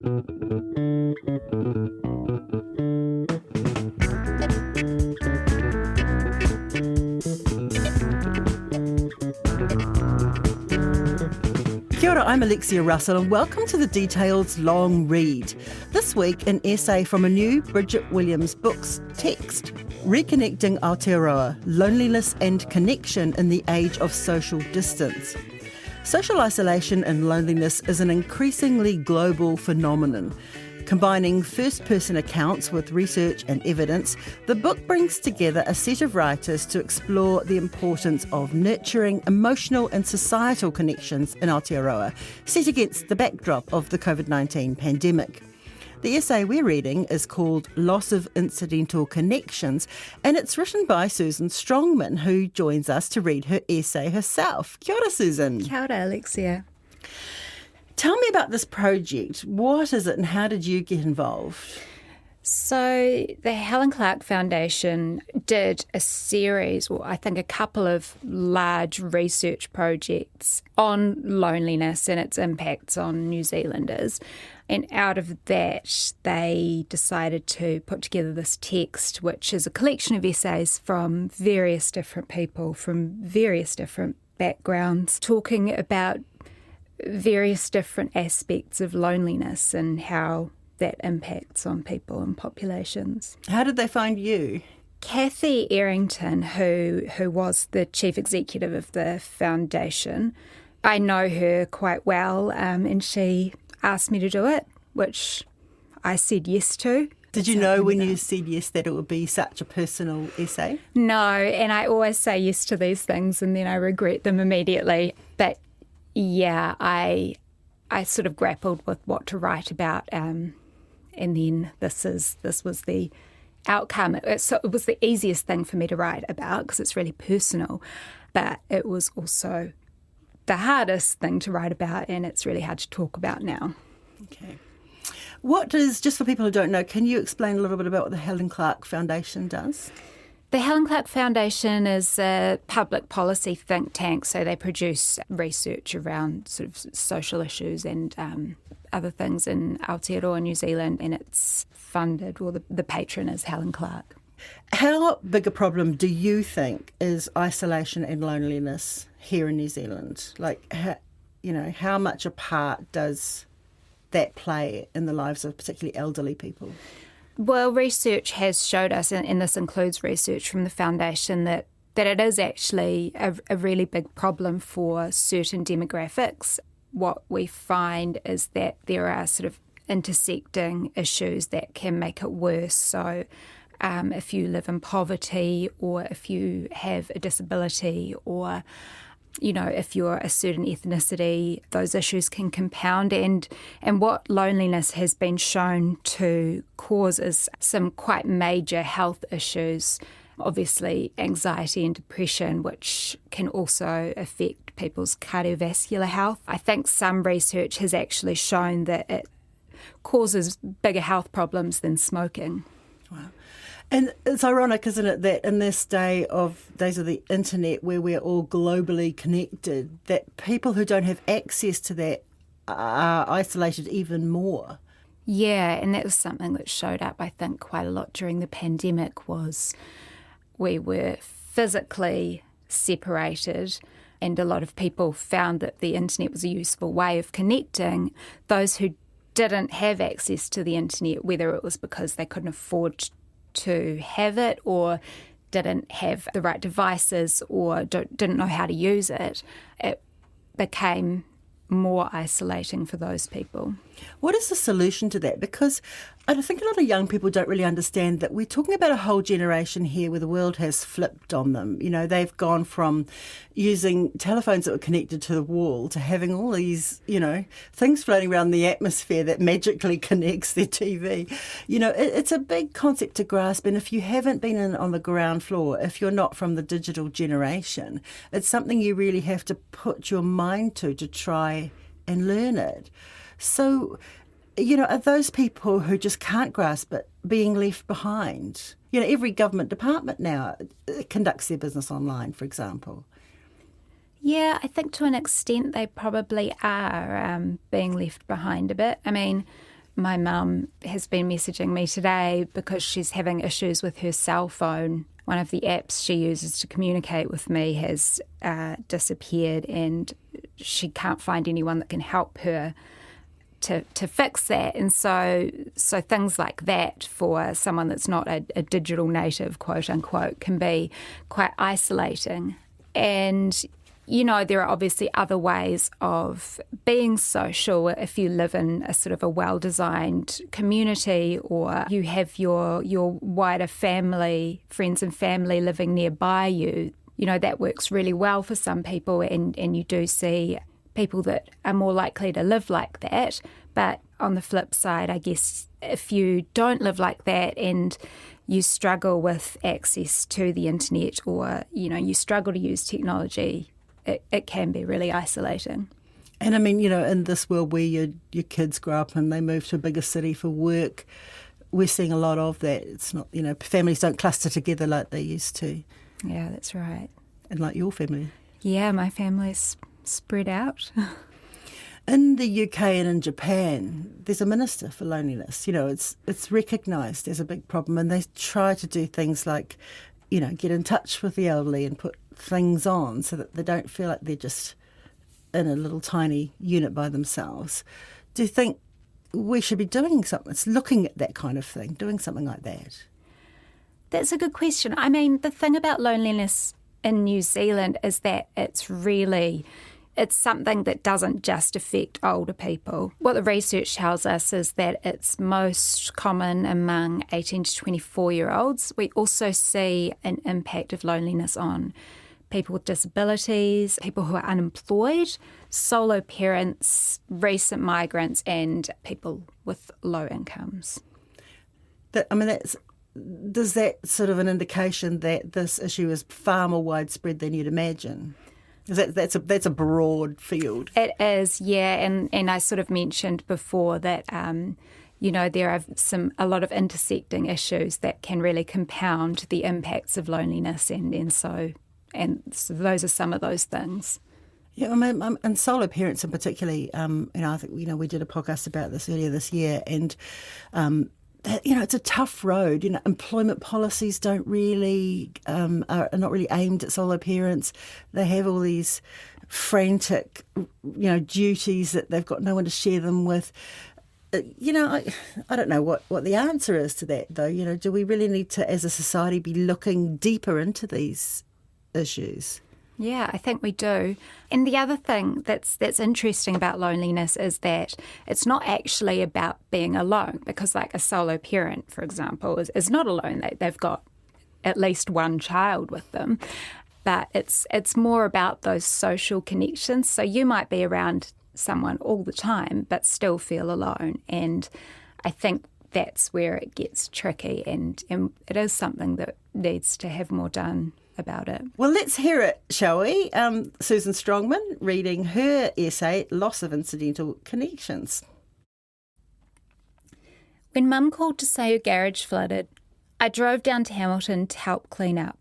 Kia ora, I'm Alexia Russell and welcome to the Details Long Read. This week, an essay from a new Bridget Williams book's text, Reconnecting Aotearoa, Loneliness and Connection in the Age of Social Distance. Social isolation and loneliness is an increasingly global phenomenon. Combining first-person accounts with research and evidence, the book brings together a set of writers to explore the importance of nurturing emotional and societal connections in Aotearoa, set against the backdrop of the COVID-19 pandemic. The essay we're reading is called Loss of Incidental Connections, and it's written by Susan Strongman, who joins us to read her essay herself. Kia ora, Susan. Kia ora, Alexia. Tell me about this project. What is it and how did you get involved? So the Helen Clark Foundation did a series, or I think a couple of large research projects on loneliness and its impacts on New Zealanders. And out of that, they decided to put together this text, which is a collection of essays from various different people, from various different backgrounds, talking about various different aspects of loneliness and how that impacts on people and populations. How did they find you? Kathy Errington, who was the chief executive of the foundation, I know her quite well, and she asked me to do it, which I said yes to. Did you know when you said yes that it would be such a personal essay? No, and I always say yes to these things and then I regret them immediately. But yeah, I sort of grappled with what to write about, and then this was the outcome. It was the easiest thing for me to write about because it's really personal, but it was also the hardest thing to write about, and it's really hard to talk about now. Okay. What is, just for people who don't know, can you explain a little bit about what the Helen Clark Foundation does? The Helen Clark Foundation is a public policy think tank, so they produce research around sort of social issues and other things in Aotearoa, New Zealand, and it's funded, or the patron is Helen Clark. How big a problem do you think is isolation and loneliness here in New Zealand? Like, how much a part does that play in the lives of particularly elderly people? Well, research has showed us, and this includes research from the foundation, that it is actually a really big problem for certain demographics. What we find is that there are sort of intersecting issues that can make it worse. So if you live in poverty, or if you have a disability, or if you're a certain ethnicity, those issues can compound. And what loneliness has been shown to cause is some quite major health issues. Obviously, anxiety and depression, which can also affect people's cardiovascular health. I think some research has actually shown that it causes bigger health problems than smoking. Wow. And it's ironic, isn't it, that in this days of the internet where we're all globally connected, that people who don't have access to that are isolated even more. Yeah, and that was something that showed up, I think, quite a lot during the pandemic, was we were physically separated, and a lot of people found that the internet was a useful way of connecting. Those who didn't have access to the internet, whether it was because they couldn't afford to have it, or didn't have the right devices, or didn't know how to use it, it became more isolating for those people. What is the solution to that? Because I think a lot of young people don't really understand that we're talking about a whole generation here where the world has flipped on them. They've gone from using telephones that were connected to the wall to having all these, things floating around the atmosphere that magically connects their TV. It's a big concept to grasp. And if you haven't been on the ground floor, if you're not from the digital generation, it's something you really have to put your mind to try and learn it. So, are those people who just can't grasp it being left behind? Every government department now conducts their business online, for example. Yeah, I think to an extent they probably are being left behind a bit. I mean, my mum has been messaging me today because she's having issues with her cell phone. One of the apps she uses to communicate with me has disappeared, and she can't find anyone that can help her to fix that. And so things like that for someone that's not a digital native, quote unquote, can be quite isolating. And, you know, there are obviously other ways of being social if you live in a sort of a well-designed community, or you have your wider family, friends and family living nearby you. You know, that works really well for some people, and you do see people that are more likely to live like that. But on the flip side, I guess if you don't live like that and you struggle with access to the internet, or, you know, you struggle to use technology, it can be really isolating. And I mean, you know, in this world where your kids grow up and they move to a bigger city for work, we're seeing a lot of that. It's not, you know, families don't cluster together like they used to. Yeah, that's right. And like your family. Yeah, my family's spread out. In the UK and in Japan, there's a minister for loneliness. You know, it's recognised as a big problem, and they try to do things like, you know, get in touch with the elderly and put things on so that they don't feel like they're just in a little tiny unit by themselves. Do you think we should be doing something? It's looking at that kind of thing, doing something like that. That's a good question. I mean, the thing about loneliness in New Zealand is that it's something that doesn't just affect older people. What the research tells us is that it's most common among 18 to 24-year-olds. We also see an impact of loneliness on people with disabilities, people who are unemployed, solo parents, recent migrants, and people with low incomes. Does that sort of an indication that this issue is far more widespread than you'd imagine? That's a broad field. It is, yeah, and I sort of mentioned before that you know, there are a lot of intersecting issues that can really compound the impacts of loneliness, and so those are some of those things. Yeah, I mean, and solo parents in particularly, you know, I think, you know, we did a podcast about this earlier this year, and you know, it's a tough road. You know, employment policies don't really are not really aimed at solo parents. They have all these frantic, you know, duties that they've got no one to share them with. You know, I don't know what the answer is to that, though. You know, do we really need to, as a society, be looking deeper into these issues? Yeah, I think we do. And the other thing that's interesting about loneliness is that it's not actually about being alone, because like a solo parent, for example, is not alone. They've got at least one child with them. But it's more about those social connections. So you might be around someone all the time but still feel alone. And I think that's where it gets tricky, and it is something that needs to have more done about it. Well, let's hear it, shall we? Susan Strongman reading her essay, Loss of Incidental Connections. When Mum called to say her garage flooded, I drove down to Hamilton to help clean up.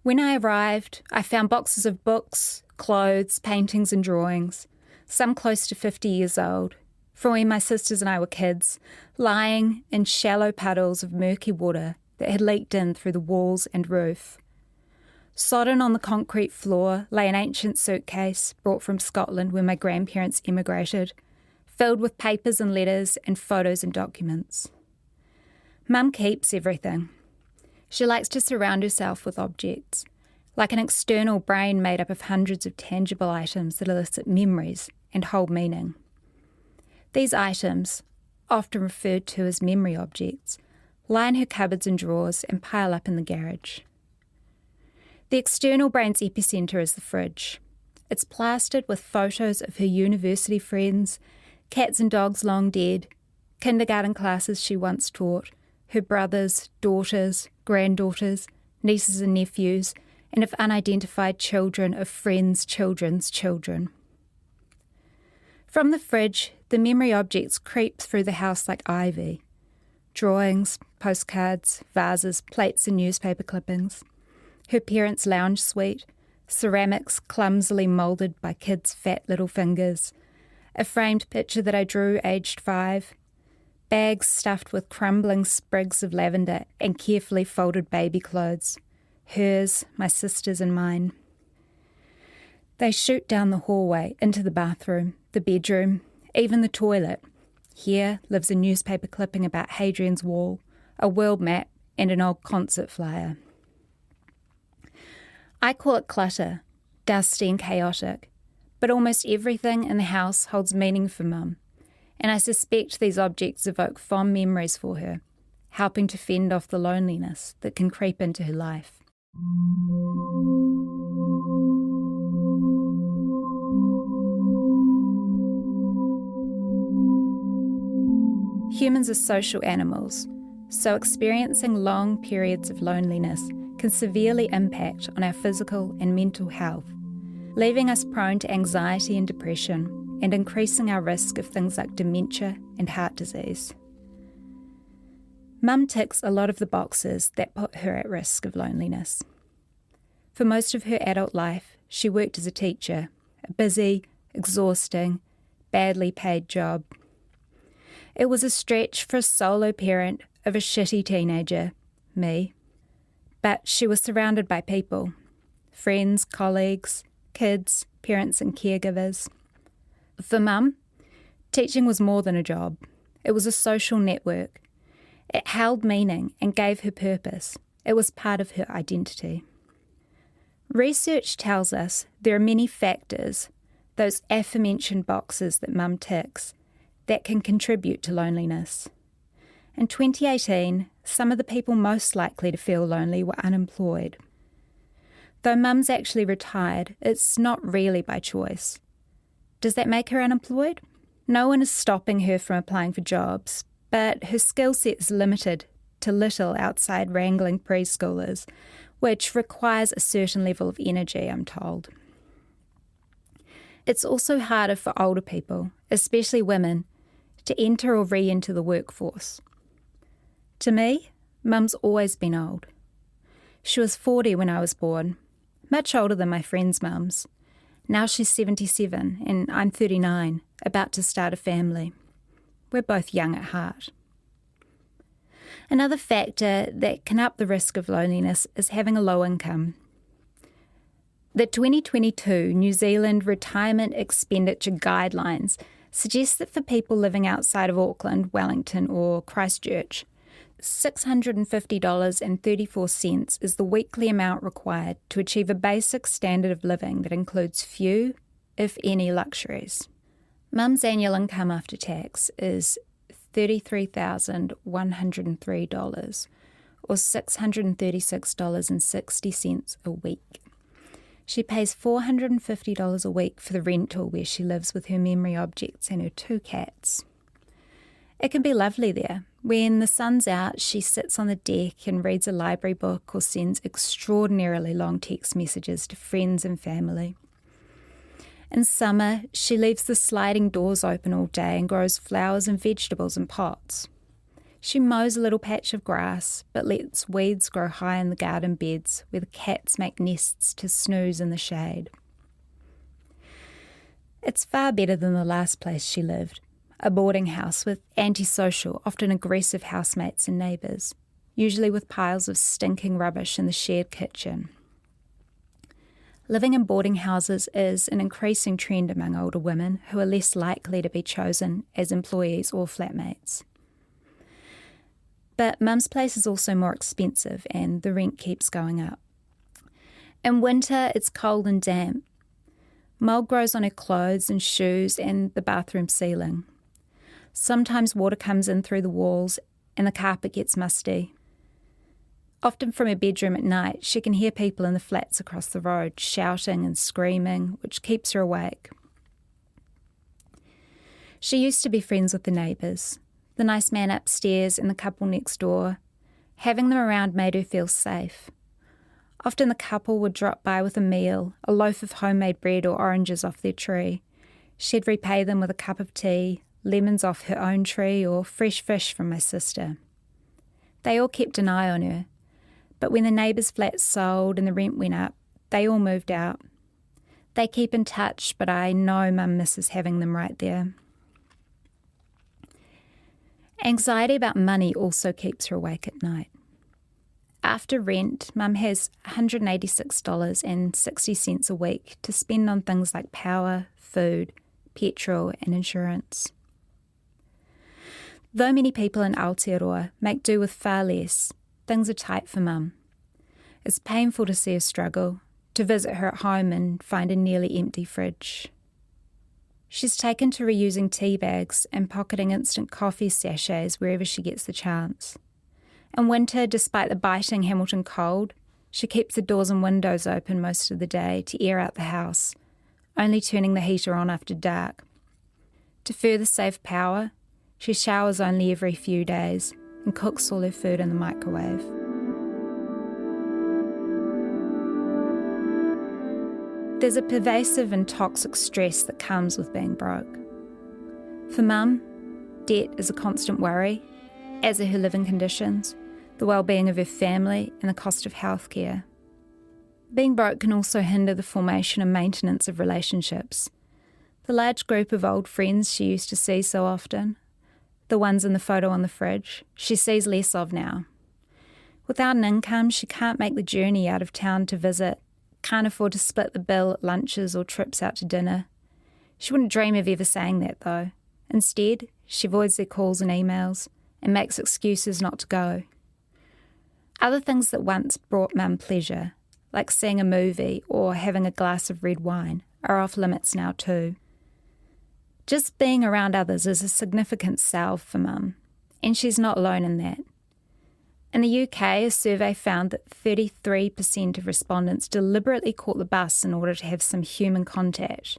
When I arrived, I found boxes of books, clothes, paintings and drawings, some close to 50 years old, from when my sisters and I were kids, lying in shallow puddles of murky water that had leaked in through the walls and roof. Sodden on the concrete floor lay an ancient suitcase brought from Scotland when my grandparents emigrated, filled with papers and letters and photos and documents. Mum keeps everything. She likes to surround herself with objects, like an external brain made up of hundreds of tangible items that elicit memories and hold meaning. These items, often referred to as memory objects, lie in her cupboards and drawers and pile up in the garage. The external brain's epicentre is the fridge. It's plastered with photos of her university friends, cats and dogs long dead, kindergarten classes she once taught, her brothers, daughters, granddaughters, nieces and nephews, and of unidentified children of friends' children's children. From the fridge, the memory objects creep through the house like ivy. Drawings, postcards, vases, plates and newspaper clippings. Her parents' lounge suite, ceramics clumsily moulded by kids' fat little fingers, a framed picture that I drew aged 5, bags stuffed with crumbling sprigs of lavender and carefully folded baby clothes, hers, my sister's and mine. They shoot down the hallway, into the bathroom, the bedroom, even the toilet. Here lives a newspaper clipping about Hadrian's Wall, a world map and an old concert flyer. I call it clutter, dusty and chaotic, but almost everything in the house holds meaning for Mum, and I suspect these objects evoke fond memories for her, helping to fend off the loneliness that can creep into her life. Humans are social animals, so experiencing long periods of loneliness can severely impact on our physical and mental health, leaving us prone to anxiety and depression and increasing our risk of things like dementia and heart disease. Mum ticks a lot of the boxes that put her at risk of loneliness. For most of her adult life, she worked as a teacher, a busy, exhausting, badly paid job. It was a stretch for a solo parent of a shitty teenager, me. But she was surrounded by people, friends, colleagues, kids, parents and caregivers. For Mum, teaching was more than a job. It was a social network. It held meaning and gave her purpose. It was part of her identity. Research tells us there are many factors, those aforementioned boxes that Mum ticks, that can contribute to loneliness. In 2018, some of the people most likely to feel lonely were unemployed. Though Mum's actually retired, it's not really by choice. Does that make her unemployed? No one is stopping her from applying for jobs, but her skill set is limited to little outside wrangling preschoolers, which requires a certain level of energy, I'm told. It's also harder for older people, especially women, to enter or re-enter the workforce. To me, Mum's always been old. She was 40 when I was born, much older than my friends' mums. Now she's 77 and I'm 39, about to start a family. We're both young at heart. Another factor that can up the risk of loneliness is having a low income. The 2022 New Zealand Retirement Expenditure Guidelines suggest that for people living outside of Auckland, Wellington or Christchurch, $650.34 is the weekly amount required to achieve a basic standard of living that includes few, if any, luxuries. Mum's annual income after tax is $33,103, or $636.60 a week. She pays $450 a week for the rental where she lives with her memory objects and her 2 cats. It can be lovely there. When the sun's out, she sits on the deck and reads a library book or sends extraordinarily long text messages to friends and family. In summer, she leaves the sliding doors open all day and grows flowers and vegetables in pots. She mows a little patch of grass, but lets weeds grow high in the garden beds where the cats make nests to snooze in the shade. It's far better than the last place she lived, a boarding house with antisocial, often aggressive housemates and neighbours, usually with piles of stinking rubbish in the shared kitchen. Living in boarding houses is an increasing trend among older women who are less likely to be chosen as employees or flatmates. But Mum's place is also more expensive and the rent keeps going up. In winter, it's cold and damp. Mould grows on her clothes and shoes and the bathroom ceiling. Sometimes water comes in through the walls and the carpet gets musty. Often from her bedroom at night, she can hear people in the flats across the road shouting and screaming, which keeps her awake. She used to be friends with the neighbours, the nice man upstairs and the couple next door. Having them around made her feel safe. Often the couple would drop by with a meal, a loaf of homemade bread or oranges off their tree. She'd repay them with a cup of tea, lemons off her own tree, or fresh fish from my sister. They all kept an eye on her, but when the neighbours' flats sold and the rent went up, they all moved out. They keep in touch, but I know Mum misses having them right there. Anxiety about money also keeps her awake at night. After rent, Mum has $186.60 a week to spend on things like power, food, petrol and insurance. Though many people in Aotearoa make do with far less, things are tight for Mum. It's painful to see her struggle, to visit her at home and find a nearly empty fridge. She's taken to reusing tea bags and pocketing instant coffee sachets wherever she gets the chance. In winter, despite the biting Hamilton cold, she keeps the doors and windows open most of the day to air out the house, only turning the heater on after dark. To further save power, she showers only every few days and cooks all her food in the microwave. There's a pervasive and toxic stress that comes with being broke. For Mum, debt is a constant worry, as are her living conditions, the well-being of her family and the cost of healthcare. Being broke can also hinder the formation and maintenance of relationships. The large group of old friends she used to see so often, the ones in the photo on the fridge, she sees less of now. Without an income, she can't make the journey out of town to visit, can't afford to split the bill at lunches or trips out to dinner. She wouldn't dream of ever saying that, though. Instead, she avoids their calls and emails and makes excuses not to go. Other things that once brought Mum pleasure, like seeing a movie or having a glass of red wine, are off limits now too. Just being around others is a significant salve for Mum, and she's not alone in that. In the UK, a survey found that 33% of respondents deliberately caught the bus in order to have some human contact.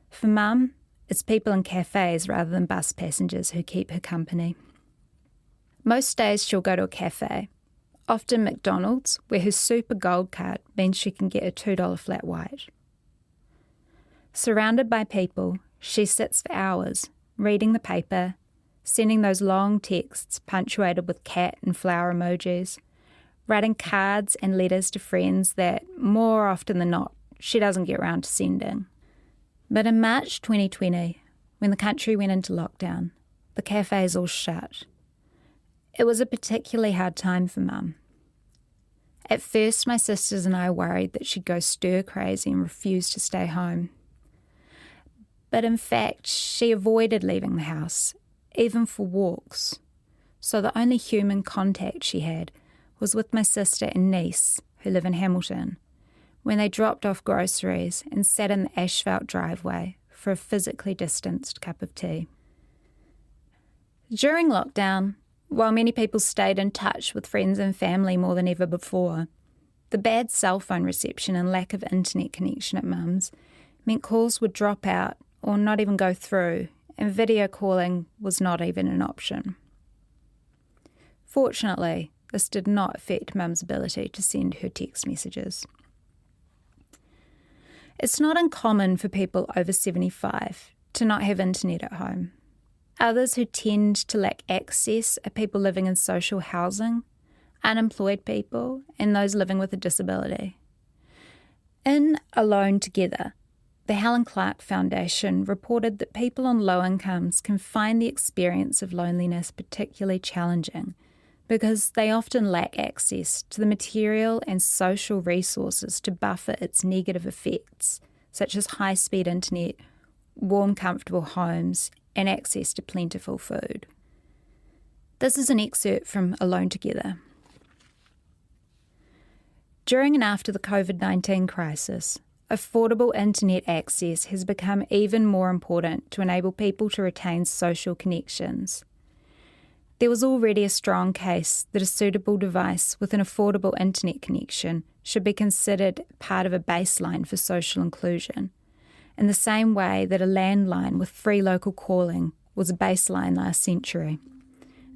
For Mum, it's people in cafes rather than bus passengers who keep her company. Most days she'll go to a cafe, often McDonald's, where her super gold card means she can get a $2 flat white. Surrounded by people, she sits for hours, reading the paper, sending those long texts punctuated with cat and flower emojis, writing cards and letters to friends that, more often than not, she doesn't get around to sending. But in March 2020, when the country went into lockdown, the cafes all shut. It was a particularly hard time for Mum. At first, my sisters and I worried that she'd go stir-crazy and refuse to stay home. But in fact, she avoided leaving the house, even for walks. So the only human contact she had was with my sister and niece, who live in Hamilton, when they dropped off groceries and sat in the asphalt driveway for a physically distanced cup of tea. During lockdown, while many people stayed in touch with friends and family more than ever before, the bad cell phone reception and lack of internet connection at Mum's meant calls would drop out or not even go through, and video calling was not even an option. Fortunately, this did not affect Mum's ability to send her text messages. It's not uncommon for people over 75 to not have internet at home. Others who tend to lack access are people living in social housing, unemployed people, and those living with a disability. In Alone Together, the Helen Clark Foundation reported that people on low incomes can find the experience of loneliness particularly challenging because they often lack access to the material and social resources to buffer its negative effects, such as high-speed internet, warm, comfortable homes, and access to plentiful food. This is an excerpt from Alone Together. During and after the COVID-19 crisis, affordable internet access has become even more important to enable people to retain social connections. There was already a strong case that a suitable device with an affordable internet connection should be considered part of a baseline for social inclusion, in the same way that a landline with free local calling was a baseline last century.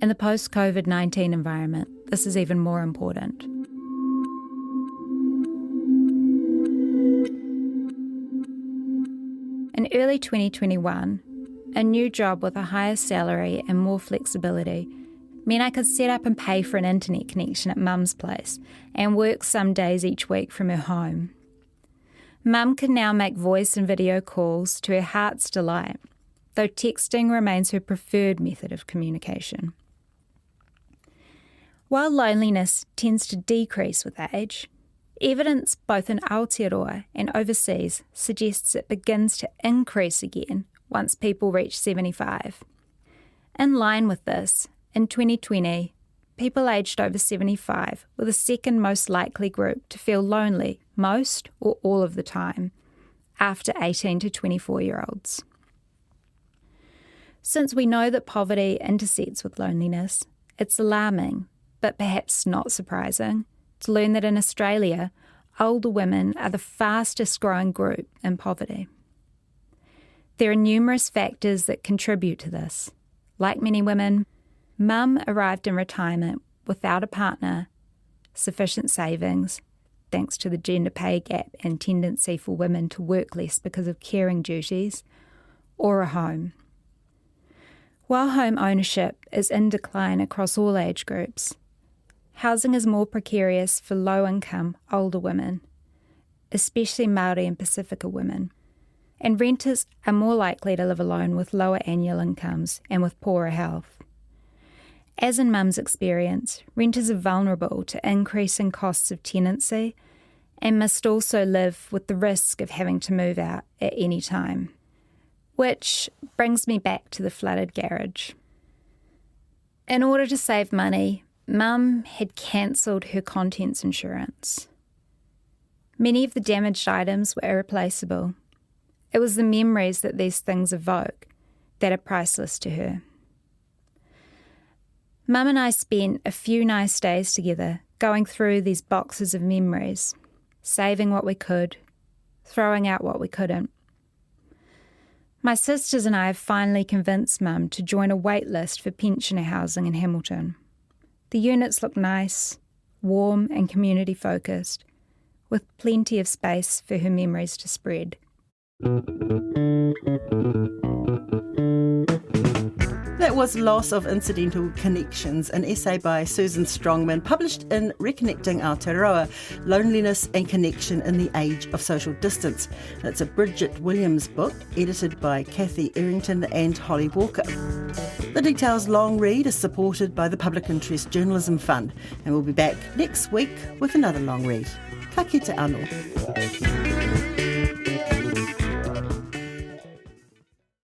In the post-COVID-19 environment, this is even more important. In early 2021, a new job with a higher salary and more flexibility meant I could set up and pay for an internet connection at Mum's place and work some days each week from her home. Mum can now make voice and video calls to her heart's delight, though texting remains her preferred method of communication. While loneliness tends to decrease with age, evidence both in Aotearoa and overseas suggests it begins to increase again once people reach 75. In line with this, in 2020, people aged over 75 were the second most likely group to feel lonely most or all of the time, after 18 to 24-year-olds. Since we know that poverty intersects with loneliness, it's alarming, but perhaps not surprising, to learn that in Australia, older women are the fastest growing group in poverty. There are numerous factors that contribute to this. Like many women, Mum arrived in retirement without a partner, sufficient savings, thanks to the gender pay gap and tendency for women to work less because of caring duties, or a home. While home ownership is in decline across all age groups, housing is more precarious for low-income, older women, especially Māori and Pasifika women, and renters are more likely to live alone with lower annual incomes and with poorer health. As in Mum's experience, renters are vulnerable to increasing costs of tenancy and must also live with the risk of having to move out at any time. Which brings me back to the flooded garage. In order to save money, Mum had cancelled her contents insurance. Many of the damaged items were irreplaceable. It was the memories that these things evoke that are priceless to her. Mum and I spent a few nice days together going through these boxes of memories, saving what we could, throwing out what we couldn't. My sisters and I have finally convinced Mum to join a wait list for pensioner housing in Hamilton. The units look nice, warm and community focused, with plenty of space for her memories to spread. That was Loss of Incidental Connections, an essay by Susan Strongman, published in Reconnecting Aotearoa, Loneliness and Connection in the Age of Social Distance. It's a Bridget Williams book, edited by Kathy Errington and Holly Walker. The Details long read is supported by the Public Interest Journalism Fund, and we'll be back next week with another long read. Ka kite anō.